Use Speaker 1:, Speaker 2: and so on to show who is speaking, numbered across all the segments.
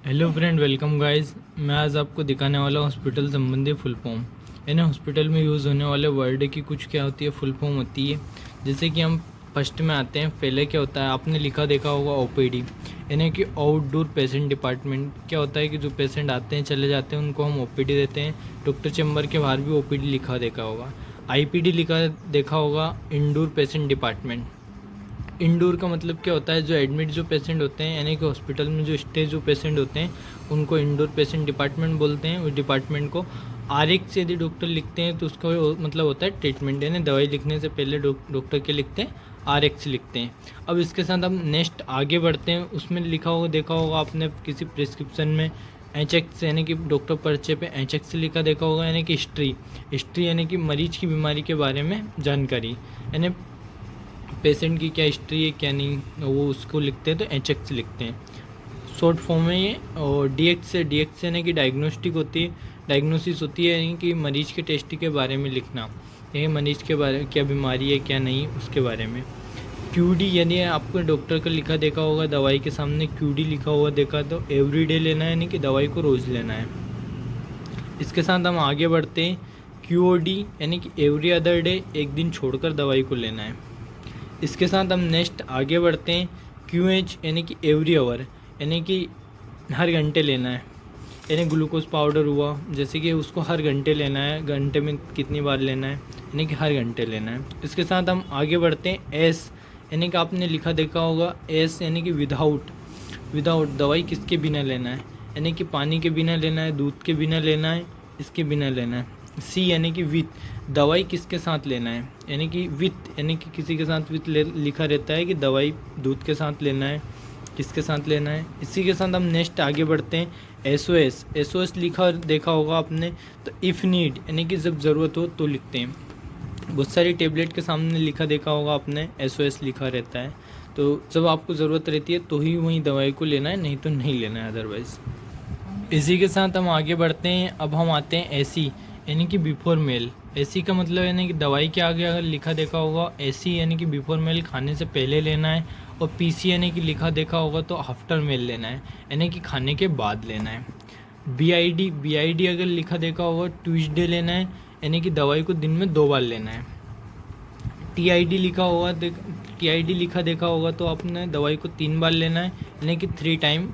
Speaker 1: Hello friend, welcome guys. मैं आज आपको दिखाने वाला हूँ हॉस्पिटल संबंधी फुल फॉर्म। यानी हॉस्पिटल में यूज़ होने वाले वर्ड की कुछ क्या होती है, फुल फॉर्म होती है। जैसे कि हम फर्स्ट में आते हैं, पहले क्या होता है आपने लिखा देखा होगा ओपीडी, यानी कि आउटडोर पेशेंट डिपार्टमेंट। क्या होता है कि जो पेशेंट आते हैं चले जाते हैं उनको हम ओपीडी देते हैं। डॉक्टर चैम्बर के बाहर भी ओपीडी लिखा देखा होगा। आईपीडी लिखा देखा होगा, इंडोर पेशेंट डिपार्टमेंट। इंडोर का मतलब क्या होता है, जो एडमिट जो पेशेंट होते हैं यानी कि हॉस्पिटल में जो स्टे जो पेशेंट होते हैं उनको इंडोर पेशेंट डिपार्टमेंट बोलते हैं। उस डिपार्टमेंट को आरएक्स यदि डॉक्टर लिखते हैं तो उसका मतलब होता है ट्रीटमेंट, यानी दवाई लिखने से पहले डॉक्टर के लिखते हैं आरएक्स लिखते हैं। अब इसके साथ हम नेक्स्ट आगे बढ़ते हैं। उसमें लिखा होगा देखा होगा आपने किसी प्रिस्क्रिप्शन में एचएक्स यानी कि डॉक्टर पर्चे पे एचएक्स लिखा देखा होगा, यानी कि हिस्ट्री। हिस्ट्री यानी कि मरीज की बीमारी के बारे में जानकारी, यानी पेशेंट की क्या हिस्ट्री है क्या नहीं, वो उसको लिखते हैं तो एच लिखते हैं। शॉर्ट फॉर्म में ये। और डी एक्स यानी कि डायग्नोस्टिक होती है, डायग्नोसिस होती है यानी कि मरीज के टेस्ट के बारे में लिखना, ये मरीज के बारे में क्या बीमारी है क्या नहीं उसके बारे में। क्यूडी यानी आपको डॉक्टर का लिखा देखा होगा, दवाई के सामने क्यूडी लिखा हुआ देखा तो एवरी डे लेना है, यानी कि दवाई को रोज़ लेना है। इसके साथ हम आगे बढ़ते हैं। क्यूओडी यानी कि एवरी अदर डे, एक दिन छोड़कर दवाई को लेना है। इसके साथ हम नेक्स्ट आगे बढ़ते हैं। क्यू एच यानी कि एवरी आवर, यानी कि हर घंटे लेना है। यानी ग्लूकोज पाउडर हुआ जैसे कि उसको हर घंटे लेना है, घंटे में कितनी बार लेना है, यानी कि हर घंटे लेना है। इसके साथ हम आगे बढ़ते हैं। एस यानी कि आपने लिखा देखा होगा, एस यानी कि विदाउट। विदाउट दवाई किसके बिना लेना है, यानी कि पानी के बिना लेना है, दूध के बिना लेना है, इसके बिना लेना है। सी यानी कि विथ, दवाई किसके साथ लेना है, यानी कि विथ यानी कि किसी के साथ विथ लिखा रहता है कि दवाई दूध के साथ लेना है, किसके साथ लेना है। इसी के साथ हम नेक्स्ट आगे बढ़ते हैं। एसओएस, एसओएस लिखा देखा होगा आपने, तो इफ़ नीड यानी कि जब ज़रूरत हो तो लिखते हैं। बहुत सारी टेबलेट के सामने लिखा देखा होगा आपने, एसओएस लिखा रहता है। तो जब आपको ज़रूरत रहती है तो ही वही दवाई को लेना है, नहीं तो नहीं लेना है अदरवाइज़। इसी के साथ हम आगे बढ़ते हैं। अब हम आते हैं एसी यानी कि बिफोर मेल। एसी का मतलब यानी कि दवाई के आगे अगर लिखा देखा होगा एसी यानी कि बिफोर मेल, खाने से पहले लेना है। और पीसी यानी कि लिखा देखा होगा तो आफ्टर मेल लेना है, यानी कि खाने के बाद लेना है। बीआईडी, बीआईडी अगर लिखा देखा होगा ट्यूसडे लेना है, यानी कि दवाई को दिन में 2 बार लेना है। टीआईडी लिखा होगा टीआईडी लिखा देखा होगा तो आपने दवाई को 3 बार लेना है, यानी कि 3 टाइम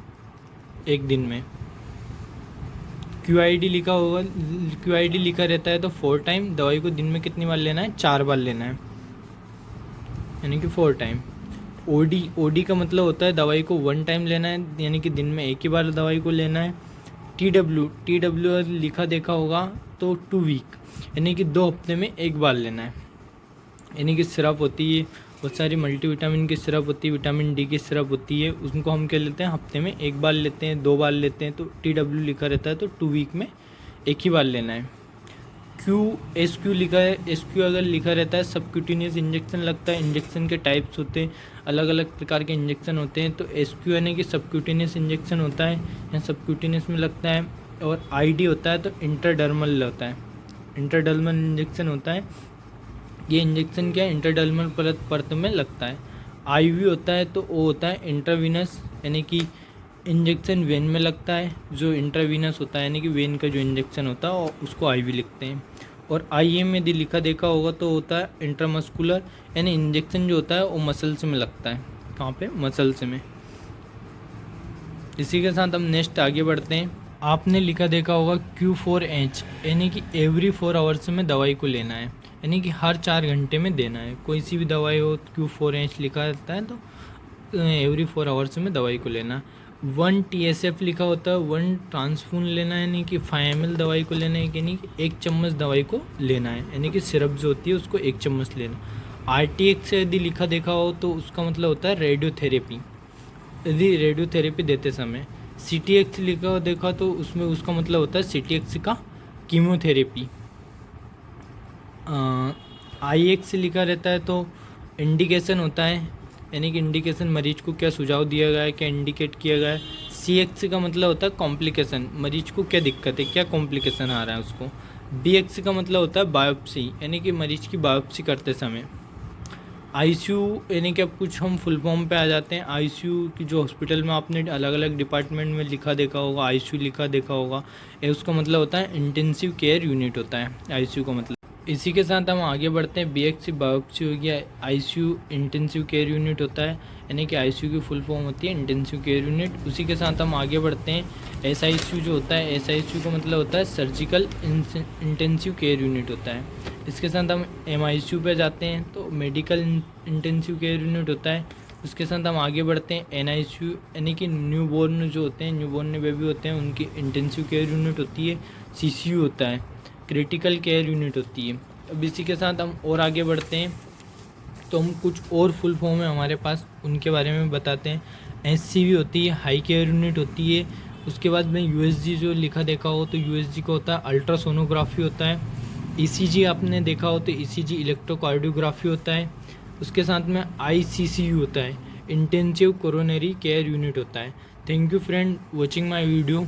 Speaker 1: एक दिन में। क्यूआईडी लिखा होगा, क्यूआईडी लिखा रहता है तो 4 टाइम, दवाई को दिन में कितनी बार लेना है, 4 बार लेना है, यानी कि 4 टाइम। ओडी, ओडी का मतलब होता है दवाई को 1 टाइम लेना है, यानी कि दिन में एक ही बार दवाई को लेना है। टीडब्ल्यू, टीडब्ल्यू लिखा देखा होगा तो 2 वीक, यानी कि 2 हफ्ते में एक बार लेना है। यानी कि सिरप होती है, बहुत सारी मल्टीविटामिन की सिरप होती है, विटामिन डी की सिरप होती है, उनको हम क्या लेते हैं, हफ्ते में एक बार लेते हैं, 2 बार लेते हैं। तो टीडब्ल्यू लिखा रहता है तो 2 वीक में एक ही बार लेना है। क्यू, एस क्यू लिखा है, एस क्यू अगर लिखा रहता है सबक्यूटेनियस इंजेक्शन लगता है। इंजेक्शन के टाइप्स होते हैं, अलग अलग प्रकार के इंजेक्शन होते हैं, तो एस क्यू यानी कि सबक्यूटेनियस इंजेक्शन होता है या सबक्यूटेनियस में लगता है। और आईडी होता है तो इंटरडर्मल होता है, इंटरडर्मल इंजेक्शन होता है। ये इंजेक्शन क्या है, इंटरडर्मल परत में लगता है। आईवी होता है तो वो होता है इंट्रावीनस, यानी कि इंजेक्शन वेन में लगता है। जो इंट्रावीनस होता है यानी कि वेन का जो इंजेक्शन होता है और उसको आईवी लिखते हैं। और आईएम यदि लिखा देखा होगा तो होता है इंट्रामस्कुलर, यानी इंजेक्शन जो होता है वो मसल्स में लगता है। कहाँ पे, मसल्स में। इसी के साथ हम नेक्स्ट आगे बढ़ते हैं। आपने लिखा देखा होगा Q4H, यानी कि एवरी 4 आवर्स में दवाई को लेना है, यानी कि हर 4 घंटे में देना है। कोई सी भी दवाई हो Q4H लिखा रहता है तो एवरी 4 आवर्स में दवाई को लेना। 1 TSF लिखा होता है, 1 ट्रांसफून लेना है, यानी कि 5 ml दवाई को लेना है, यानी कि 1 चम्मच दवाई को लेना है, यानी कि सिरप जो होती है उसको 1 चम्मच लेना। RTX यदि लिखा देखा हो तो उसका मतलब होता है रेडियोथेरेपी, यदि रेडियोथेरेपी देते समय। CTX लिखा हो देखा तो उसमें उसका मतलब होता है CTX का कीमोथेरेपी। IX लिखा रहता है तो इंडिकेशन होता है, यानी कि इंडिकेशन मरीज को क्या सुझाव दिया गया है, क्या इंडिकेट किया गया है। CX का मतलब होता है कॉम्प्लिकेशन, मरीज को क्या दिक्कत है, क्या कॉम्प्लिकेशन आ रहा है उसको। BX का मतलब होता है बायोप्सी, यानी कि मरीज की बायोप्सी करते समय। आईसीयू यानी कि अब कुछ हम फुल फॉर्म पे आ जाते हैं। आईसीयू की जो हॉस्पिटल में आपने अलग अलग डिपार्टमेंट में लिखा देखा होगा, आईसीयू लिखा देखा होगा, ये उसका मतलब होता है इंटेंसिव केयर यूनिट होता है आईसीयू का मतलब। इसी के साथ हम आगे बढ़ते हैं। बीएचसी बायोप्सी हो गया, आईसीयू इंटेंसिव केयर यूनिट होता है, यानी कि आईसीयू की फुल फॉर्म होती है इंटेंसिव केयर यूनिट। उसी के साथ हम आगे बढ़ते हैं। एसआईसीयू जो होता है, एसआईसीयू का मतलब होता है सर्जिकल इंटेंसिव केयर यूनिट होता है। इसके साथ हम एमआईसीयू पे जाते हैं तो मेडिकल इंटेंसिव केयर यूनिट होता है। उसके साथ हम आगे बढ़ते हैं एनआईसीयू, यानी कि न्यूबॉर्न जो होते हैं, न्यूबॉर्न बेबी होते हैं, उनकी इंटेंसिव केयर यूनिट होती है। सीसीयू होता है, क्रिटिकल केयर यूनिट होती है। अब इसी के साथ हम और आगे बढ़ते हैं तो हम कुछ और फुल फॉर्म है हमारे पास, उनके बारे में बताते हैं। एससीवी होती है, हाई केयर यूनिट होती है। उसके बाद में यूएसजी जो लिखा देखा हो तो यूएसजी का होता है अल्ट्रासोनोग्राफी होता है। ईसीजी आपने देखा हो तो ईसीजी इलेक्ट्रोकार्डियोग्राफी होता है। उसके साथ में आईसीसीयू होता है, इंटेंसिव कोरोनरी केयर यूनिट होता है। Thank you friend watching my video.